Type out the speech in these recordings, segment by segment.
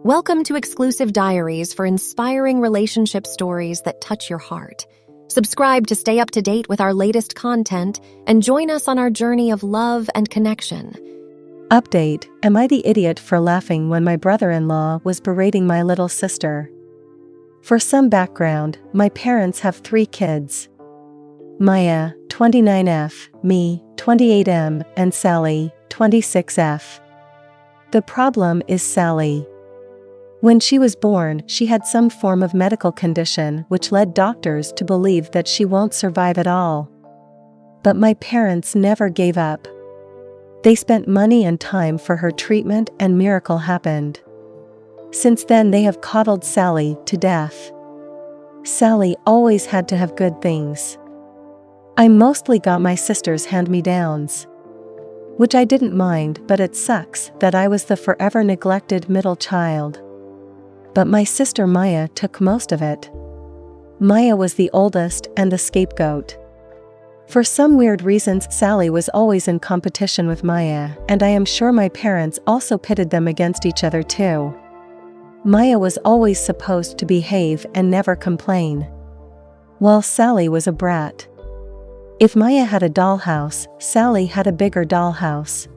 Welcome to exclusive diaries for inspiring relationship stories that touch your heart. Subscribe to stay up to date with our latest content and join us on our journey of love and connection. Update: Am I the idiot for laughing when my brother-in-law was berating my little sister? For some background, my parents have 3 kids. Maya, 29F, me, 28M, and Sally, 26F. The problem is Sally. When she was born, she had some form of medical condition which led doctors to believe that she won't survive at all. But my parents never gave up. They spent money and time for her treatment, and miracle happened. Since then they have coddled Sally to death. Sally always had to have good things. I mostly got my sister's hand-me-downs, which I didn't mind, but it sucks that I was the forever neglected middle child. But my sister Maya took most of it. Maya was the oldest and the scapegoat. For some weird reasons, Sally was always in competition with Maya, and I am sure my parents also pitted them against each other too. Maya was always supposed to behave and never complain, while Sally was a brat. If Maya had a dollhouse, Sally had a bigger dollhouse.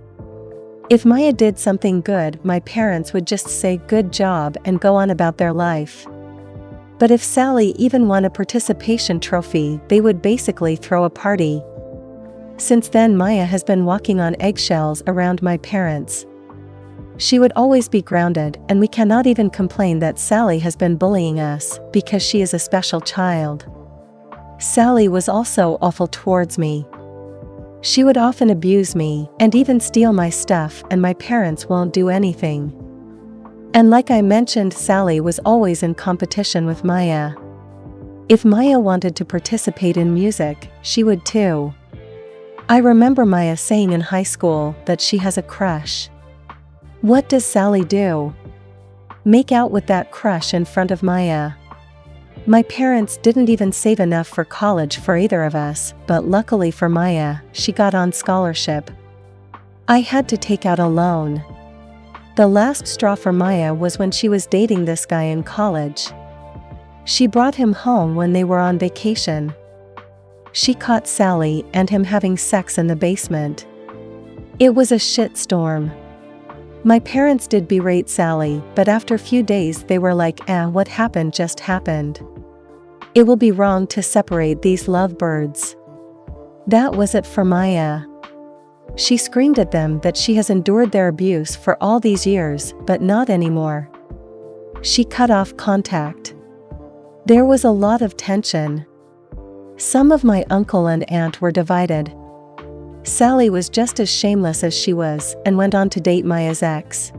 If Maya did something good, my parents would just say good job and go on about their life. But if Sally even won a participation trophy, they would basically throw a party. Since then, Maya has been walking on eggshells around my parents. She would always be grounded, and we cannot even complain that Sally has been bullying us, because she is a special child. Sally was also awful towards me. She would often abuse me, and even steal my stuff, and my parents won't do anything. And like I mentioned, Sally was always in competition with Maya. If Maya wanted to participate in music, she would too. I remember Maya saying in high school that she has a crush. What does Sally do? Make out with that crush in front of Maya. My parents didn't even save enough for college for either of us, but luckily for Maya, she got on scholarship. I had to take out a loan. The last straw for Maya was when she was dating this guy in college. She brought him home when they were on vacation. She caught Sally and him having sex in the basement. It was a shitstorm. My parents did berate Sally, but after a few days they were like, what happened just happened. It will be wrong to separate these lovebirds. That was it for Maya. She screamed at them that she has endured their abuse for all these years, but not anymore. She cut off contact. There was a lot of tension. Some of my uncle and aunt were divided. Sally was just as shameless as she was, and went on to date Maya's ex.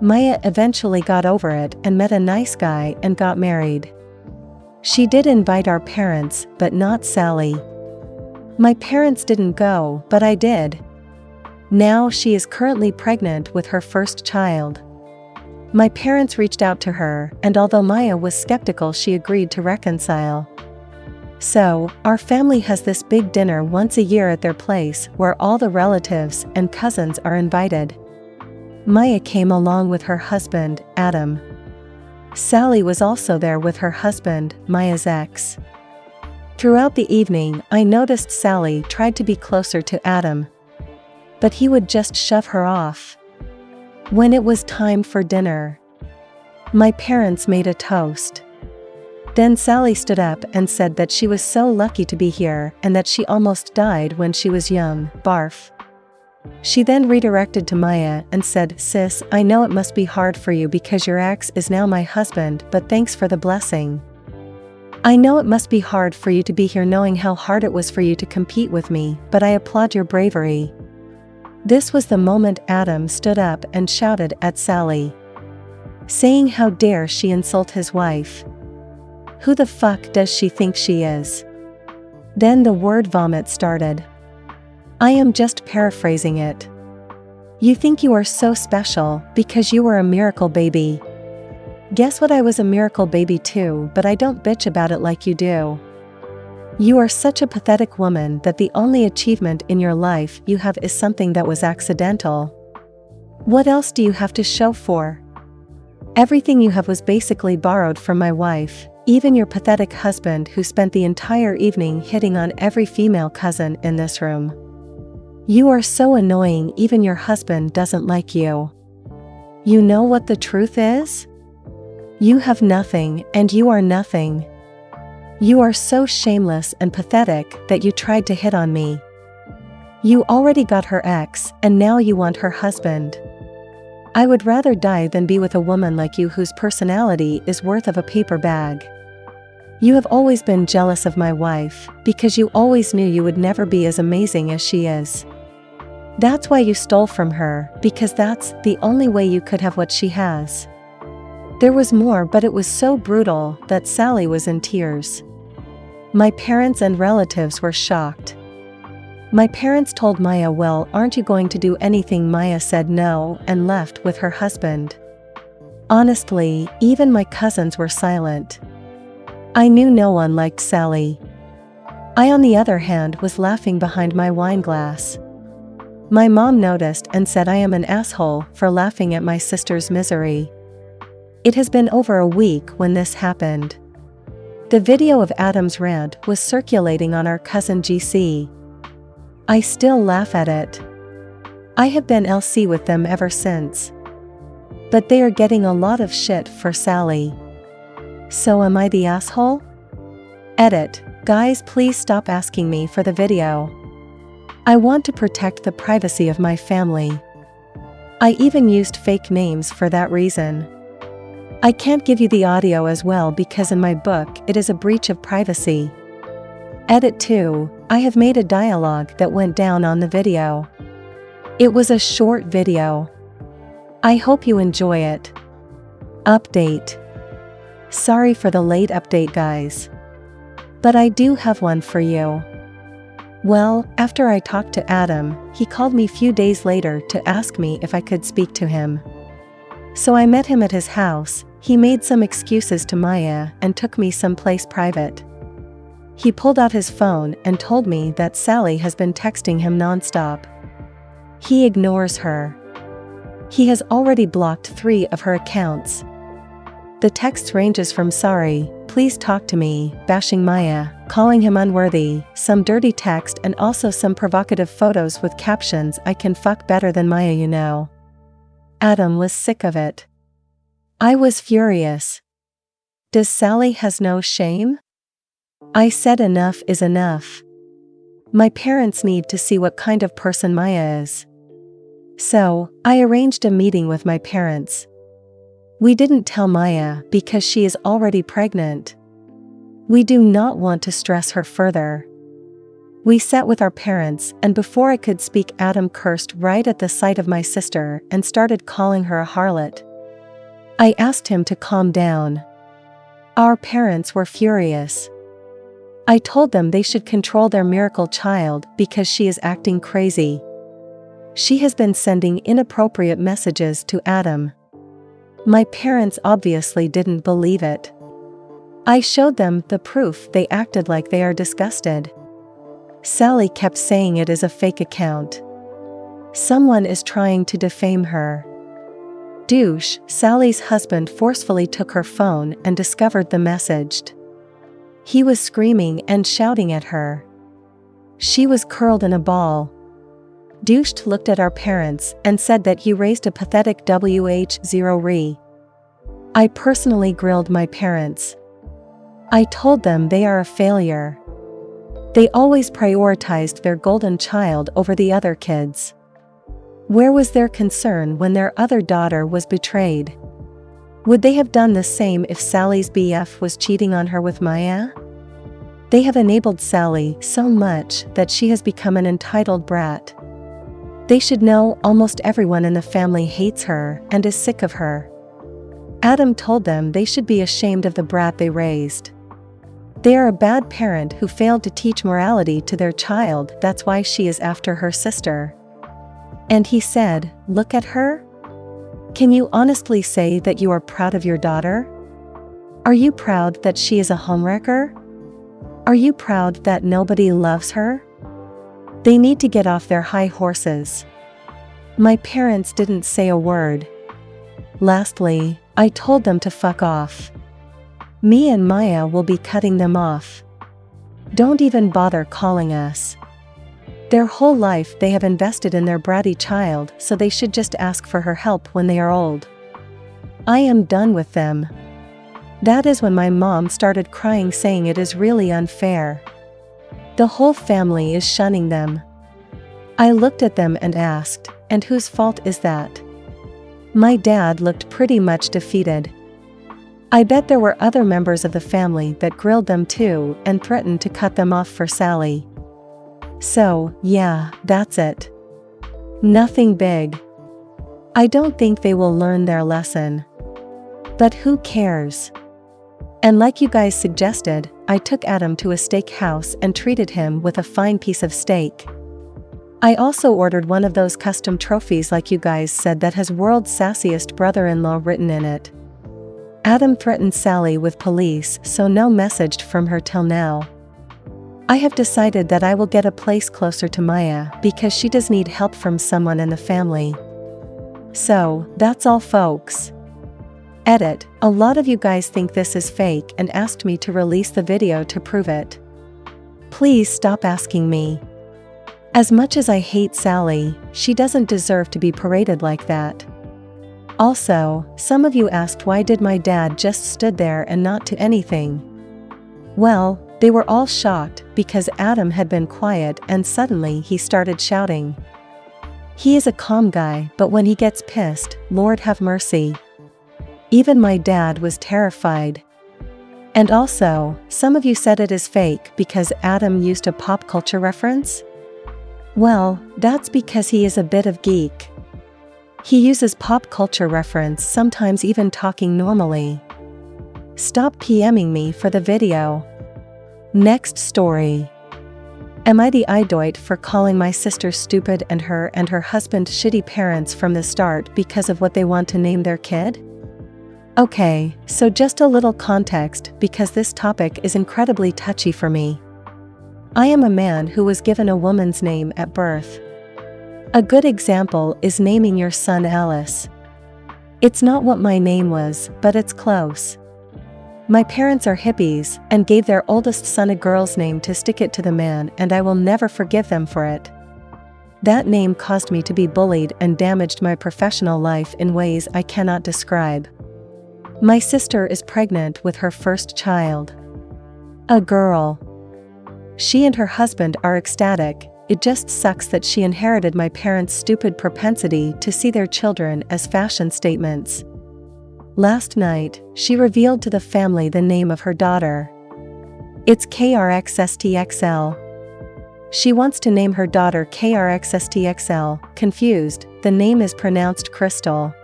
Maya eventually got over it and met a nice guy and got married. She did invite our parents, but not Sally. My parents didn't go, but I did. Now she is currently pregnant with her first child. My parents reached out to her, and although Maya was skeptical, she agreed to reconcile. So, our family has this big dinner once a year at their place where all the relatives and cousins are invited. Maya came along with her husband, Adam. Sally was also there with her husband, Maya's ex. Throughout the evening, I noticed Sally tried to be closer to Adam, but he would just shove her off. When it was time for dinner, my parents made a toast. Then Sally stood up and said that she was so lucky to be here and that she almost died when she was young. Barf. She then redirected to Maya and said, "Sis, I know it must be hard for you because your ex is now my husband, but thanks for the blessing. I know it must be hard for you to be here knowing how hard it was for you to compete with me, but I applaud your bravery." This was the moment Adam stood up and shouted at Sally, saying how dare she insult his wife. Who the fuck does she think she is? Then the word vomit started. I am just paraphrasing it. You think you are so special because you were a miracle baby. Guess what? I was a miracle baby too, but I don't bitch about it like you do. You are such a pathetic woman that the only achievement in your life you have is something that was accidental. What else do you have to show for? Everything you have was basically borrowed from my wife, even your pathetic husband who spent the entire evening hitting on every female cousin in this room. You are so annoying, even your husband doesn't like you. You know what the truth is? You have nothing, and you are nothing. You are so shameless and pathetic that you tried to hit on me. You already got her ex, and now you want her husband. I would rather die than be with a woman like you whose personality is worth of a paper bag. You have always been jealous of my wife, because you always knew you would never be as amazing as she is. That's why you stole from her, because that's the only way you could have what she has. There was more, but it was so brutal that Sally was in tears. My parents and relatives were shocked. My parents told Maya, "Well, aren't you going to do anything?" Maya said no and left with her husband. Honestly, even my cousins were silent. I knew no one liked Sally. I, on the other hand, was laughing behind my wine glass. My mom noticed and said I am an asshole for laughing at my sister's misery. It has been over a week when this happened. The video of Adam's rant was circulating on our cousin GC. I still laugh at it. I have been LC with them ever since. But they are getting a lot of shit for Sally. So am I the asshole? Edit. Guys, please stop asking me for the video. I want to protect the privacy of my family. I even used fake names for that reason. I can't give you the audio as well because in my book it is a breach of privacy. Edit 2. I have made a dialogue that went down on the video. It was a short video. I hope you enjoy it. Update. Sorry for the late update, guys. But I do have one for you. Well, after I talked to Adam, he called me few days later to ask me if I could speak to him. So I met him at his house. He made some excuses to Maya and took me someplace private. He pulled out his phone and told me that Sally has been texting him nonstop. He ignores her. He has already blocked 3 of her accounts. The text ranges from "sorry, please talk to me," bashing Maya, calling him unworthy, some dirty text, and also some provocative photos with captions, "I can fuck better than Maya, you know." Adam was sick of it. I was furious. Does Sally has no shame? I said enough is enough. My parents need to see what kind of person Maya is. So, I arranged a meeting with my parents. We didn't tell Maya because she is already pregnant. We do not want to stress her further. We sat with our parents, and before I could speak, Adam cursed right at the sight of my sister and started calling her a harlot. I asked him to calm down. Our parents were furious. I told them they should control their miracle child because she is acting crazy. She has been sending inappropriate messages to Adam. My parents obviously didn't believe it. I showed them the proof. They acted like they are disgusted. Sally kept saying it is a fake account. Someone is trying to defame her. Douche, Sally's husband forcefully took her phone and discovered the message. He was screaming and shouting at her. She was curled in a ball. Douche looked at our parents and said that he raised a pathetic WH0 I personally grilled my parents. I told them they are a failure. They always prioritized their golden child over the other kids. Where was their concern when their other daughter was betrayed? Would they have done the same if Sally's BF was cheating on her with Maya? They have enabled Sally so much that she has become an entitled brat. They should know almost everyone in the family hates her and is sick of her. Adam told them they should be ashamed of the brat they raised. They are a bad parent who failed to teach morality to their child. That's why she is after her sister. And he said, "Look at her? Can you honestly say that you are proud of your daughter? Are you proud that she is a homewrecker? Are you proud that nobody loves her?" They need to get off their high horses. My parents didn't say a word. Lastly, I told them to fuck off. Me and Maya will be cutting them off. Don't even bother calling us. Their whole life they have invested in their bratty child, so they should just ask for her help when they are old. I am done with them. That is when my mom started crying, saying it is really unfair. The whole family is shunning them. I looked at them and asked, and whose fault is that? My dad looked pretty much defeated. I bet there were other members of the family that grilled them too and threatened to cut them off for Sally. So, yeah, that's it. Nothing big. I don't think they will learn their lesson. But who cares? And like you guys suggested, I took Adam to a steak house and treated him with a fine piece of steak. I also ordered one of those custom trophies like you guys said that has "World's Sassiest Brother-in-Law" written in it. Adam threatened Sally with police, so no message from her till now. I have decided that I will get a place closer to Maya because she does need help from someone in the family. So, that's all folks. Edit: a lot of you guys think this is fake and asked me to release the video to prove it. Please stop asking me. As much as I hate Sally, she doesn't deserve to be paraded like that. Also, some of you asked why did my dad just stood there and not do anything. Well, they were all shocked because Adam had been quiet and suddenly he started shouting. He is a calm guy, but when he gets pissed, Lord have mercy. Even my dad was terrified. And also, some of you said it is fake because Adam used a pop culture reference? Well, that's because he is a bit of geek. He uses pop culture reference, sometimes even talking normally. Stop PMing me for the video. Next story. Am I the idiot for calling my sister stupid and her husband shitty parents from the start because of what they want to name their kid? Okay, so just a little context because this topic is incredibly touchy for me. I am a man who was given a woman's name at birth. A good example is naming your son Alice. It's not what my name was, but it's close. My parents are hippies and gave their oldest son a girl's name to stick it to the man, and I will never forgive them for it. That name caused me to be bullied and damaged my professional life in ways I cannot describe. My sister is pregnant with her first child. A girl. She and her husband are ecstatic. It just sucks that she inherited my parents' stupid propensity to see their children as fashion statements. Last night, she revealed to the family the name of her daughter. It's KRXSTXL. She wants to name her daughter KRXSTXL. Confused, the name is pronounced Crystal.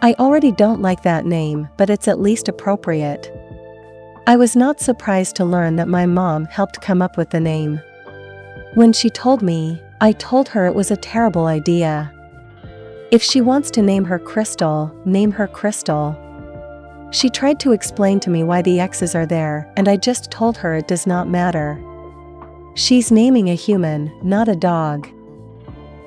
I already don't like that name, but it's at least appropriate. I was not surprised to learn that my mom helped come up with the name. When she told me, I told her it was a terrible idea. If she wants to name her Crystal, name her Crystal. She tried to explain to me why the X's are there, and I just told her it does not matter. She's naming a human, not a dog.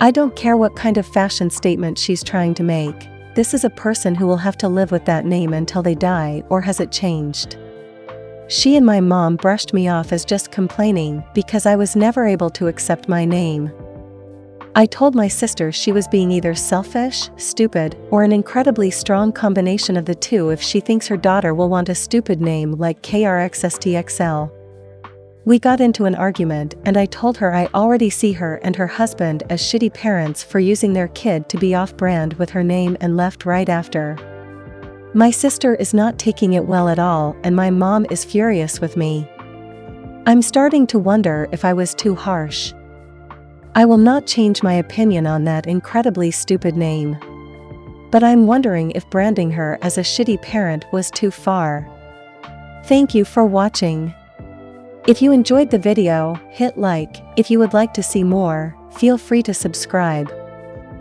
I don't care what kind of fashion statement she's trying to make. This is a person who will have to live with that name until they die, or has it changed? She and my mom brushed me off as just complaining because I was never able to accept my name. I told my sister she was being either selfish, stupid, or an incredibly strong combination of the two if she thinks her daughter will want a stupid name like KRXSTXL. We got into an argument and I told her I already see her and her husband as shitty parents for using their kid to be off-brand with her name and left right after. My sister is not taking it well at all and my mom is furious with me. I'm starting to wonder if I was too harsh. I will not change my opinion on that incredibly stupid name. But I'm wondering if branding her as a shitty parent was too far. Thank you for watching. If you enjoyed the video, hit like. If you would like to see more, feel free to subscribe.